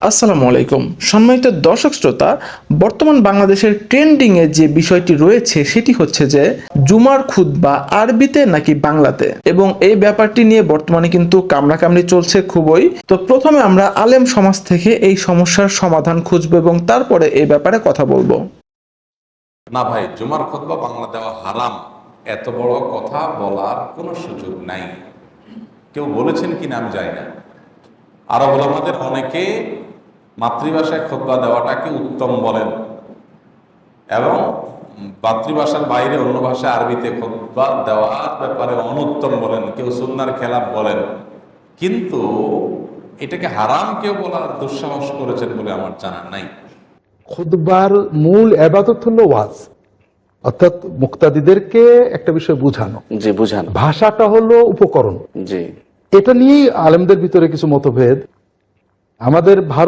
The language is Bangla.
আসসালামু আলাইকুম সম্মানিত দর্শক শ্রোতা, বর্তমান বাংলাদেশের ট্রেন্ডিং এ যে বিষয়টি রয়েছে সেটি হচ্ছে যে জুমার খুতবা আরবিতে নাকি বাংলাতে, এবং এই ব্যাপারটি নিয়ে বর্তমানে কিন্তু কামড়াকামড়ি চলছে খুবই। তো প্রথমে আমরা আলেম সমাজ থেকে এই সমস্যার সমাধান খুঁজবো এবং তারপরে এই ব্যাপারে কথা বলবো। না ভাই, জুমার খুতবা বাংলা দেওয়া হারাম, এত বড় কথা বলার কোনো সুযোগ নাই। কেউ বলেছেন কিনা আমি জানি না। আরব ওলামাদের অনেকে মাতৃভাষায় খুতবা দেওয়াটাকে উত্তম বলেন এবং মাতৃভাষার বাইরে অন্য ভাষায় আরবিতে খুতবা দেওয়ার ব্যাপারে অনুত্তম বলেন, কেউ সুন্নার খেলাফ বলেন। কিন্তু এটাকে হারাম কেউ বলার দুঃসাহস করেছেন বলে আমার জানা নাই। খুতবার মূল ইবাদত হলো ওয়াজ, অর্থাৎ মুক্তাদিদেরকে একটা বিষয় বুঝানো। জি, বুঝানো। ভাষাটা হলো উপকরণ। জি। এটা নিয়েই আলেমদের ভিতরে কিছু মতভেদ। আমাদের